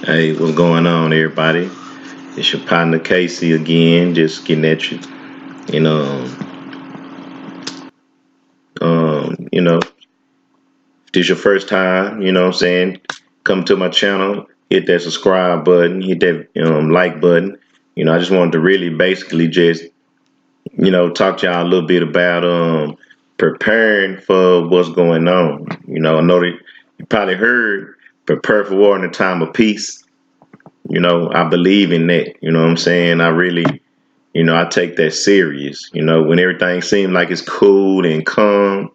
Hey, what's going on, everybody? It's your partner Casey again, just getting at you. And if this your first time, you know what I'm saying, come to my channel, hit that subscribe button, hit that like button. I just wanted to really basically just, talk to y'all a little bit about preparing for what's going on. I know that you probably heard prepare for war in a time of peace. I believe in that. You know what I'm saying? I really I take that serious. When everything seems like it's cool and calm,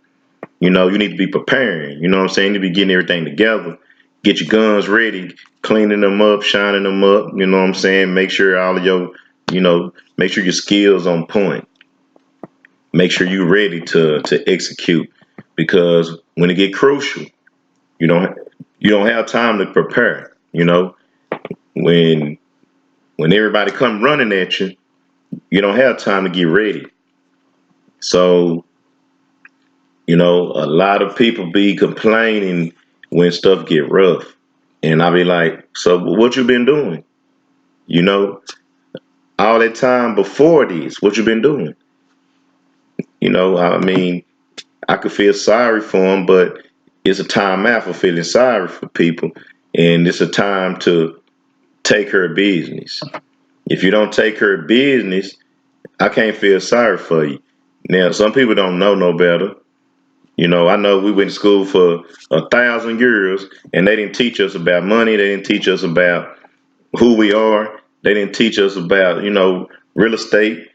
you need to be preparing. You know what I'm saying? You need to be getting everything together. Get your guns ready, cleaning them up, shining them up. You know what I'm saying? Make sure all of your, make sure your skills on point. Make sure you're ready to execute. Because when it get crucial, you don't you don't have time to prepare. When when everybody come running at you, you don't have time to get ready. So a lot of people be complaining when stuff get rough. And I be like, so what you been doing? You know, all that time before this, what you been doing? I mean, I could feel sorry for them, but it's a time out for feeling sorry for people. And it's a time to take care of business. If you don't take care of business, I can't feel sorry for you. Now, some people don't know no better. I know we went to school for 1,000 years and they didn't teach us about money. They didn't teach us about who we are. They didn't teach us about, real estate.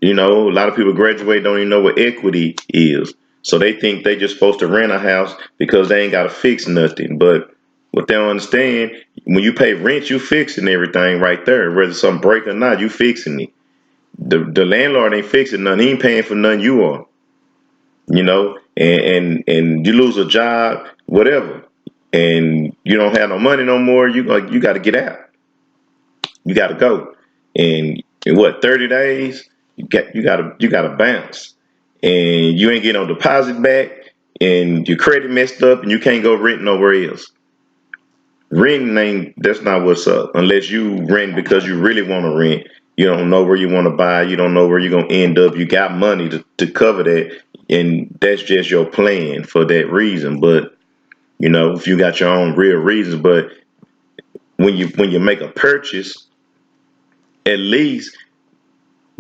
A lot of people graduate don't even know what equity is. So they think they just supposed to rent a house because they ain't got to fix nothing. But what they don't understand, when you pay rent, you fixing everything right there. Whether some break or not, you fixing it. The landlord ain't fixing nothing. He ain't paying for nothing you are. And you lose a job, whatever, and you don't have no money no more. You got to get out. You got to go. And in what 30 days, you got to bounce, and you ain't getting no deposit back, and your credit messed up, and you can't go rent nowhere else. Renting ain't that's not what's up unless you rent because you really want to rent. You don't know where you want to buy. You don't know where you're gonna end up. You got money to cover that, and that's just your plan for that reason. But if you got your own real reasons, but when you make a purchase, at least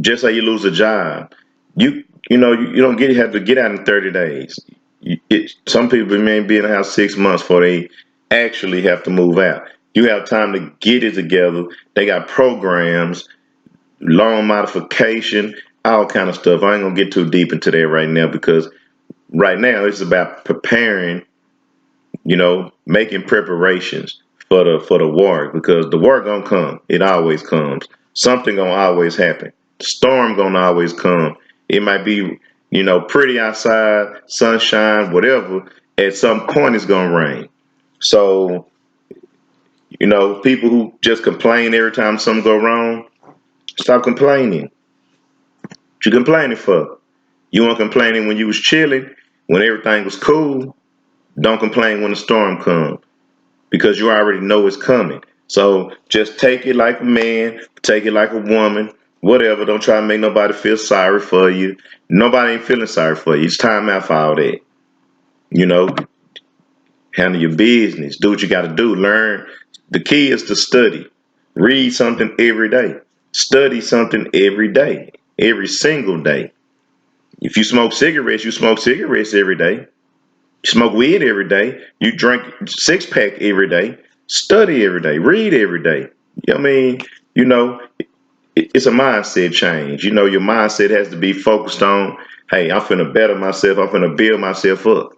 just say you lose a job, you don't have to get out in 30 days. Some people may be in the house 6 months before they actually have to move out. You have time to get it together. They got programs, loan modification, all kind of stuff. I ain't gonna get too deep into that right now because right now it's about preparing, making preparations for the war because the war gonna come. It always comes. Something gonna always happen. Storm gonna always come. It might be, pretty outside, sunshine, whatever. At some point it's gonna rain. So, people who just complain every time something go wrong, stop complaining. What you complaining for? You weren't complaining when you was chilling, when everything was cool. Don't complain when the storm comes because you already know it's coming. So just take it like a man, take it like a woman, whatever. Don't try to make nobody feel sorry for you. Nobody ain't feeling sorry for you. It's time out for all that. You know, Handle your business. Do what you got to do. Learn. The key is to study. Read something every day. Study something every day, every single day. If you smoke cigarettes, you smoke cigarettes every day. You smoke weed every day. You drink 6 pack every day. Study every day. Read every day. I mean, you know, it's a mindset change. Your mindset has to be focused on, hey, I'm finna better myself. I'm finna build myself up.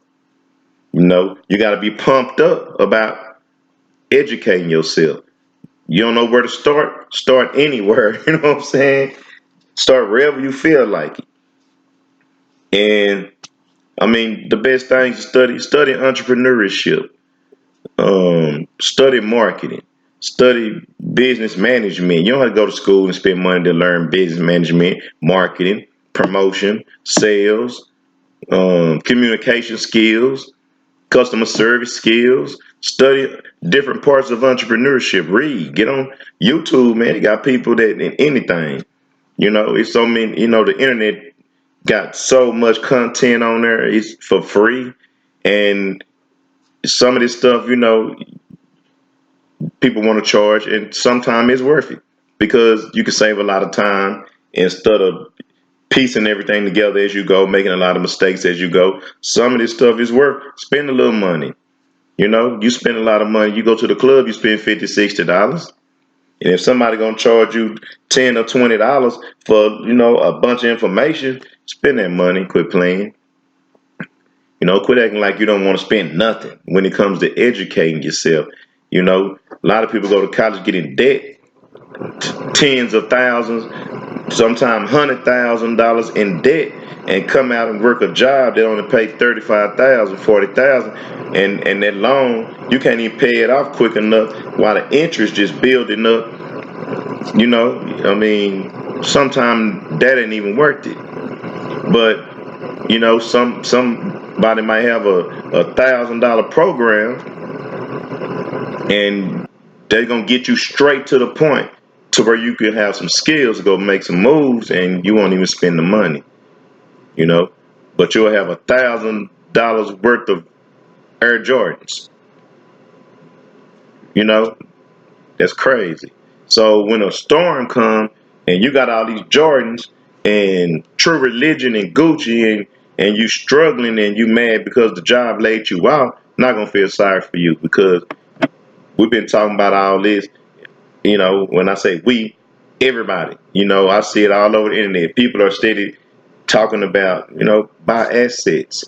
You got to be pumped up about educating yourself. You don't know where to start? Start anywhere. You know what I'm saying? Start wherever you feel like it. And I mean, the best thing to study entrepreneurship, study marketing, study business management. You don't have to go to school and spend money to learn business management, marketing, promotion, sales, communication skills. customer service skills, study different parts of entrepreneurship, read, get on YouTube, man. You got people that in anything. It's so many, the internet got so much content on there. It's for free. And some of this stuff, people want to charge, and sometimes it's worth it because you can save a lot of time instead of piecing everything together as you go, making a lot of mistakes as you go. Some of this stuff is worth spending a little money. You spend a lot of money. You go to the club, you spend $50, $60. And if somebody gonna charge you $10 or $20 for, a bunch of information, spend that money, quit playing. Quit acting like you don't want to spend nothing when it comes to educating yourself. A lot of people go to college, get in debt, tens of thousands, sometimes $100,000 in debt, and come out and work a job that only pay 35,000, 40,000, and that loan you can't even pay it off quick enough while the interest just building up. Sometimes that ain't even worth it. But somebody might have a $1,000 program, and they're gonna get you straight to the point to where you can have some skills to go make some moves, and you won't even spend the money. you know. But you'll have $1,000 worth of Air Jordans. You know, that's crazy. So when a storm comes and you got all these Jordans and True Religion and Gucci and you struggling and you mad because the job laid you out, I'm not gonna feel sorry for you because we've been talking about all this. When I say we, everybody. I see it all over the internet. People are steady talking about, buy assets,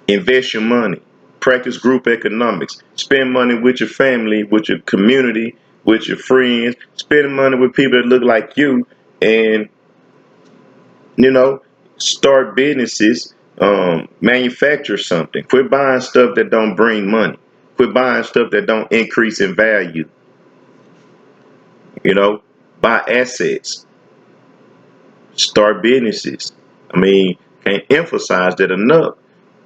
invest your money, practice group economics, spend money with your family, with your community, with your friends, spend money with people that look like you, and you know, start businesses, manufacture something. Quit buying stuff that don't bring money. Quit buying stuff that don't increase in value. You know, buy assets, start businesses. Can't emphasize that enough.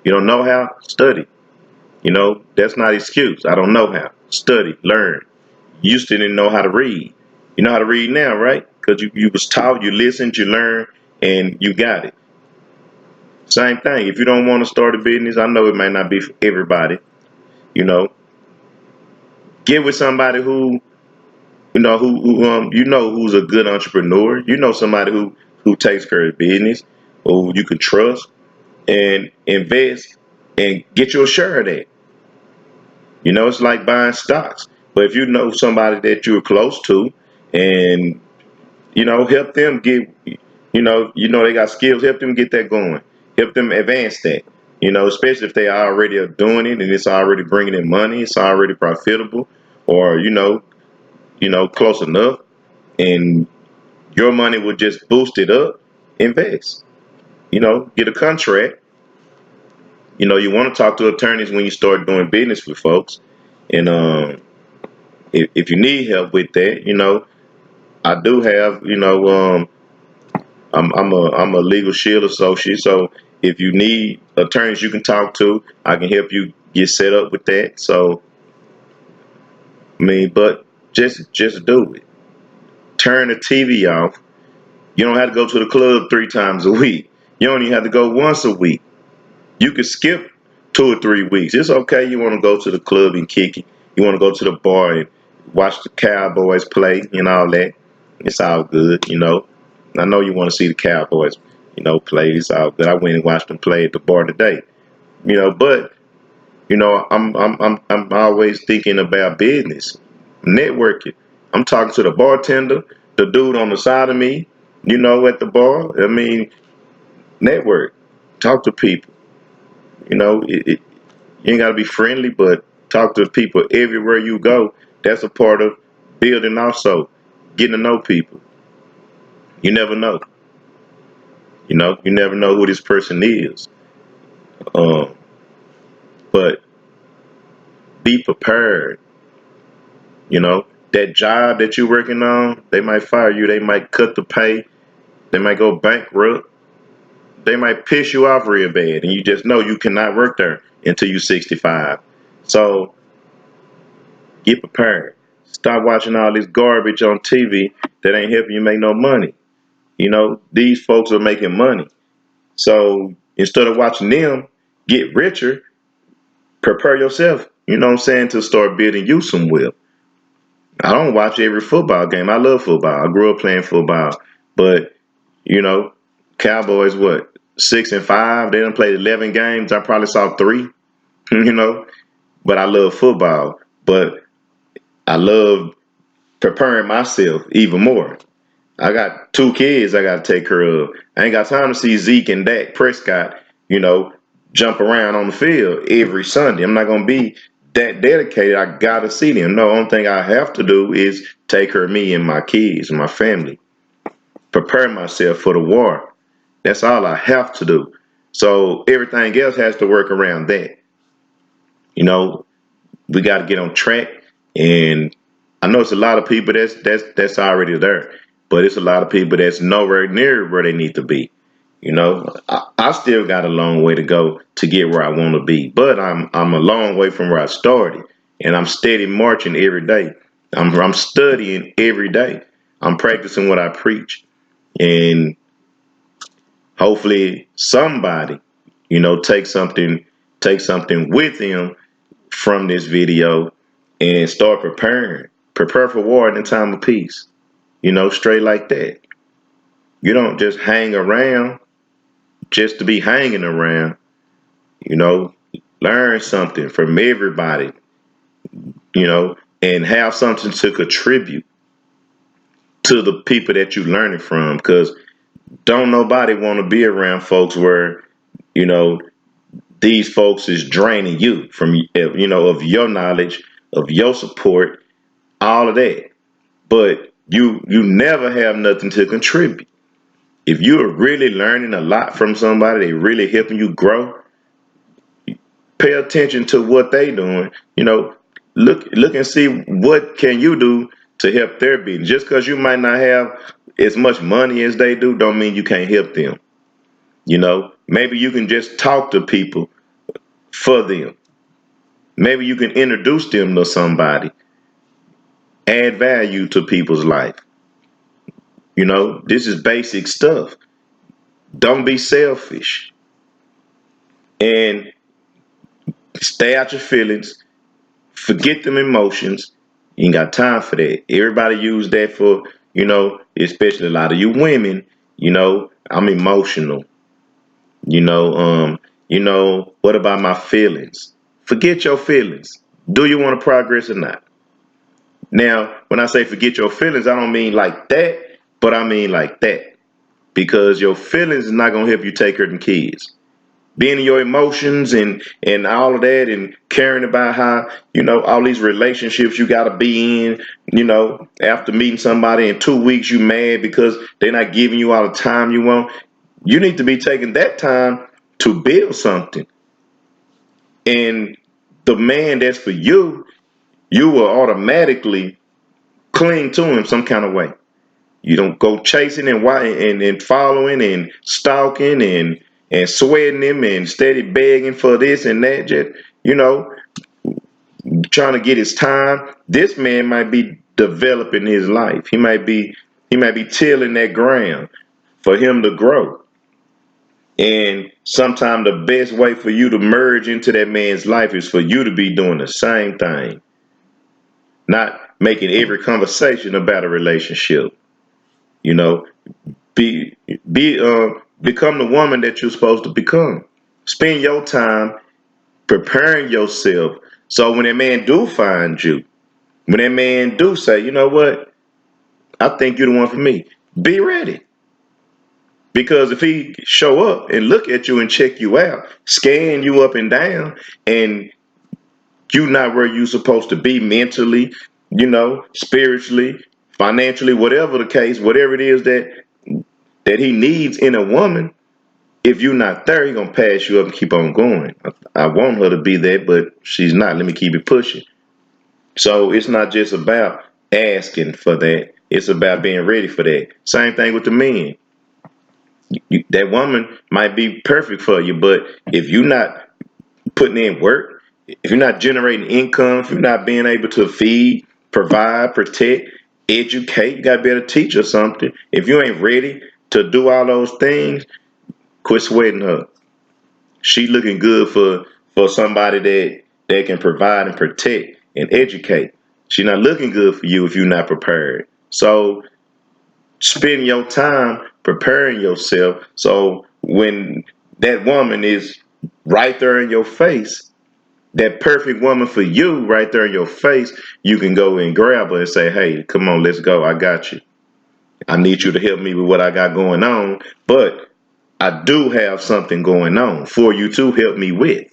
You don't know how? Study. That's not excuse. I don't know how. Study, learn. You used to didn't know how to read. You know how to read now, right? Because you was taught, you listened, you learned, and you got it. Same thing. If you don't want to start a business, I know it might not be for everybody. You know, get with somebody who who's a good entrepreneur. Somebody who takes care of business, who you can trust, and invest and get your share of that. It's like buying stocks. But if you know somebody that you're close to, and help them get, they got skills, help them get that going, help them advance that. Especially if they already are doing it and it's already bringing in money, it's already profitable, or close enough, and your money will just boost it up. Invest. Get a contract. You want to talk to attorneys when you start doing business with folks, and if you need help with that, I do have, I'm a legal shield associate, so if you need attorneys you can talk to, I can help you get set up with that. So, but just do it. Turn the TV off. You don't have to go to the club 3 times a week. You only have to go once a week. You can skip 2 or 3 weeks. It's okay. You want to go to the club and kick it. You want to go to the bar and watch the Cowboys play and all that. It's all good. I know you want to see the Cowboys, play. It's all good. I went and watched them play at the bar today. But I'm always thinking about business, networking. I'm talking to the bartender, the dude on the side of me, at the bar. Network, talk to people. You ain't got to be friendly, but talk to people everywhere you go. That's a part of building also, getting to know people. You never know. You never know who this person is. Um, but be prepared. That job that you're working on, they might fire you. They might cut the pay. They might go bankrupt. They might piss you off real bad, and you just know you cannot work there until you're 65. So get prepared. Stop watching all this garbage on TV that ain't helping you make no money. These folks are making money. So instead of watching them get richer, prepare yourself, to start building you some wealth. I don't watch every football game. I love football. I grew up playing football. But, you know, Cowboys, what, 6-5? They done played 11 games. I probably saw 3, you know. But I love football. But I love preparing myself even more. I got 2 kids I got to take care of. I ain't got time to see Zeke and Dak Prescott, you know, jump around on the field every Sunday. I'm not going to be that dedicated. I got to see them. No, only thing I have to do is take care of me and my kids and my family. Prepare myself for the war. That's all I have to do. So everything else has to work around that. We got to get on track. And I know it's a lot of people that's already there, but it's a lot of people that's nowhere near where they need to be. I still got a long way to go to get where I want to be, but I'm a long way from where I started, and I'm steady marching every day. I'm studying every day. I'm practicing what I preach, and hopefully somebody, take something with them from this video and start preparing. Prepare for war in the time of peace. Straight like that. You don't just hang around just to be hanging around. you know, Learn something from everybody, and have something to contribute to the people that you learning from. Because don't nobody want to be around folks where, you know, these folks is draining you from, of your knowledge, of your support, all of that. But you never have nothing to contribute. If you're really learning a lot from somebody, they really helping you grow, pay attention to what they doing. Look and see what can you do to help their business. Just because you might not have as much money as they do, don't mean you can't help them. Maybe you can just talk to people for them. Maybe you can introduce them to somebody, add value to people's life. This is basic stuff. Don't be selfish and stay out your feelings. Forget them emotions. You ain't got time for that. Everybody use that for, especially a lot of you women, I'm emotional. What about my feelings? Forget your feelings. Do you want to progress or not? Now, when I say forget your feelings, I don't mean like that, but I mean like that. Because your feelings is not gonna help you take care of the kids. Being in your emotions and all of that, and caring about how, all these relationships you got to be in, after meeting somebody in 2 weeks you mad because they're not giving you all the time you want. You need to be taking that time to build something. And the man that's for you will automatically cling to him some kind of way. You don't go chasing and following and stalking and sweating him and steady begging for this and that. Just, you know, trying to get his time. This man might be developing his life. He might be tilling that ground for him to grow. And sometimes the best way for you to merge into that man's life is for you to be doing the same thing, not making every conversation about a relationship. You know, be become the woman that you're supposed to become. Spend your time preparing yourself so when that man do find you, when that man do say, you know what, I think you're the one for me, be ready. Because if he show up and look at you and check you out, scan you up and down, and you not where you supposed to be mentally, spiritually, financially, whatever the case, whatever it is that he needs in a woman, if you're not there, he's gonna pass you up and keep on going. I want her to be there, but she's not. Let me keep it pushing. So it's not just about asking for that. It's about being ready for that. Same thing with the men. That woman might be perfect for you, but if you're not putting in work, if you're not generating income, if you're not being able to feed, provide, protect, educate, you gotta be able to teach her something. If you ain't ready to do all those things, quit sweating her. She looking good for somebody that can provide and protect and educate. She not looking good for you if you're not prepared. So spend your time preparing yourself so when that woman is right there in your face, that perfect woman for you right there in your face, you can go and grab her and say, hey, come on, let's go. I got you. I need you to help me with what I got going on, but I do have something going on for you to help me with.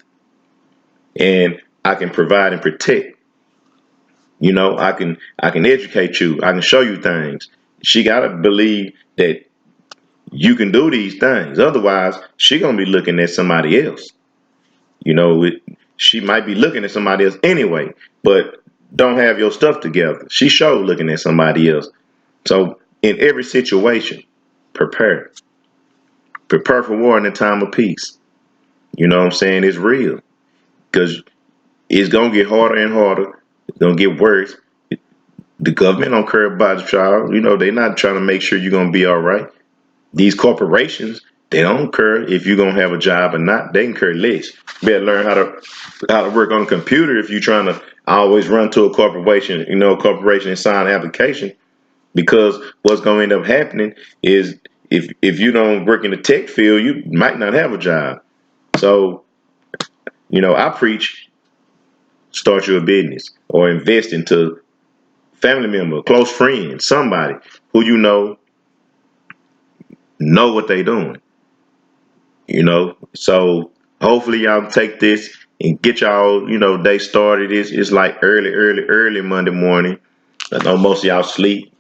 And I can provide and protect. I can educate you. I can show you things. She gotta believe that you can do these things. Otherwise, she gonna be looking at somebody else. You know, she might be looking at somebody else anyway, but don't have your stuff together. She sure looking at somebody else. So in every situation, prepare. Prepare for war in the time of peace. You know what I'm saying? It's real. Because it's gonna get harder and harder. It's gonna get worse. The government don't care about y'all. They're not trying to make sure you're gonna be all right. These corporations, they don't care if you're gonna have a job or not. They can care less. You better learn how to work on a computer if you're trying to always run to a corporation, and sign an application. Because what's gonna end up happening is if you don't work in the tech field, you might not have a job. So, I preach start your business or invest into family member, close friend, somebody who know what they doing. So hopefully y'all take this and get y'all day started. It's like early Monday morning. I know most of y'all sleep,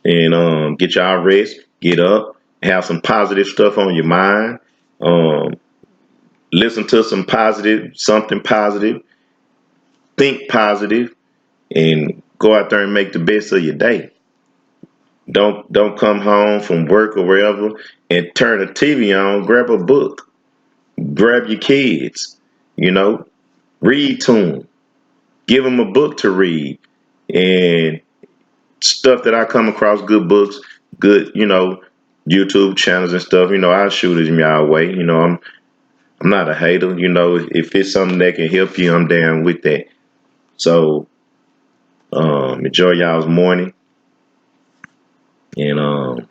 and get y'all rest, get up, have some positive stuff on your mind. um Listen to something positive, think positive, and go out there and make the best of your day. Don't come home from work or wherever and turn the TV on. Grab a book. Grab your kids. You know, read to them. Give them a book to read and stuff that I come across. Good books, good YouTube channels and stuff. I shoot it in y'all way. I'm not a hater. If it's something that can help you, I'm down with that. So enjoy y'all's morning, and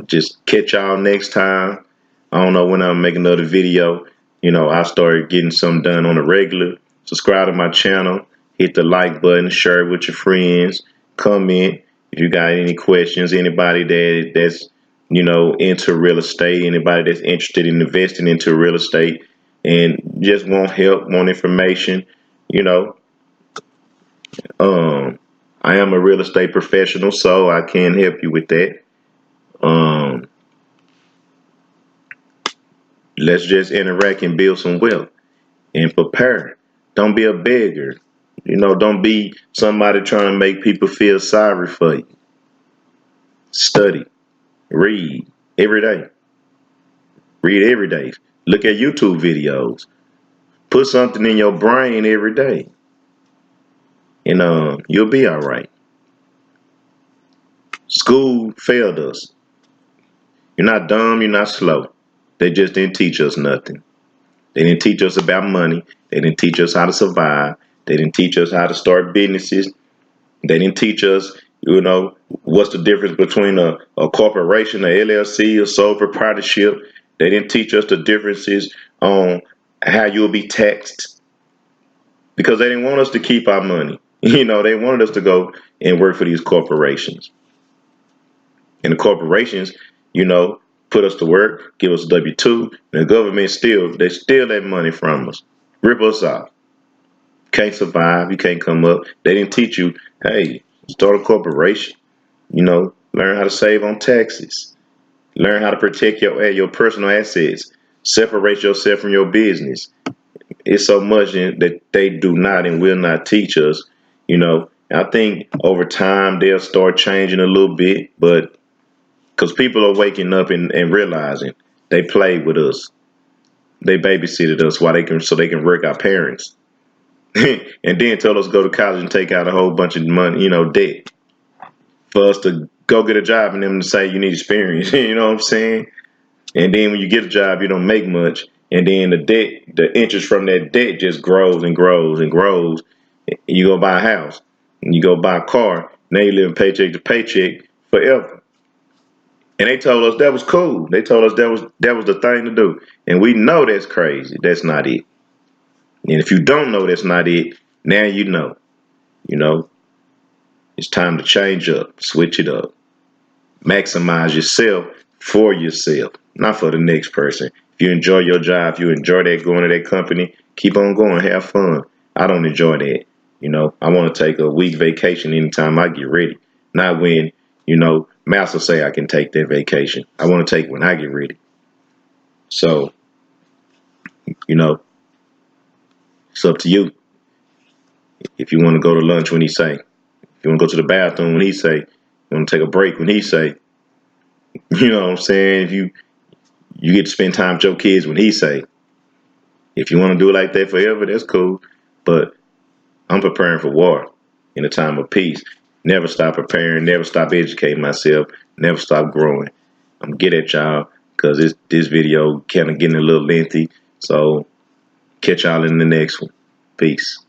just catch y'all next time. I don't know when I'll make another video. I started getting something done on a regular. Subscribe to my channel. Hit the like button. Share it with your friends. Comment if you got any questions. Anybody that's into real estate. Anybody that's interested in investing into real estate and just want help, want information. You know, I am a real estate professional, so I can help you with that. Um, let's just interact and build some wealth and prepare. Don't be a beggar. Don't be somebody trying to make people feel sorry for you. Study, read every day. Read every day. Look at YouTube videos. Put something in your brain every day, and you'll be all right. School failed us. You're not dumb. You're not slow. They just didn't teach us nothing. They didn't teach us about money. They didn't teach us how to survive. They didn't teach us how to start businesses. They didn't teach us, what's the difference between a corporation, a LLC, a sole proprietorship. They didn't teach us the differences on how you'll be taxed because they didn't want us to keep our money. They wanted us to go and work for these corporations. And the corporations, you know, put us to work, give us a W-2, and the government they steal that money from us, rip us off. Can't survive, you can't come up. They didn't teach you, hey, start a corporation, learn how to save on taxes, learn how to protect your personal assets, separate yourself from your business. It's so much that they do not and will not teach us, I think over time they'll start changing a little bit, but because people are waking up and realizing they played with us. They babysitted us while they can wreck our parents, and then told us to go to college and take out a whole bunch of money, debt for us to go get a job and them to say you need experience. You know what I'm saying? And then when you get a job, you don't make much, and then the interest from that debt just grows and grows and grows. You go buy a house, and you go buy a car. Now you live paycheck to paycheck forever. And they told us that was cool. They told us that was the thing to do. And we know that's crazy. That's not it. And if you don't know that's not it, now you know. You know, it's time to change up, switch it up, maximize yourself for yourself, not for the next person. If you enjoy your job, if you enjoy that going to that company, keep on going, have fun. I don't enjoy that. I want to take a week vacation anytime I get ready. Not when, master say I can take that vacation. I want to take when I get ready. So, you know, it's up to you. If you want to go to lunch when he say, if you want to go to the bathroom when he say, you want to take a break when he say, you know what I'm saying? If you get to spend time with your kids when he say, if you want to do it like that forever, that's cool. But I'm preparing for war in a time of peace. Never stop preparing, never stop educating myself, never stop growing. I'm get at y'all because this video kind of getting a little lengthy. So catch y'all in the next one. Peace.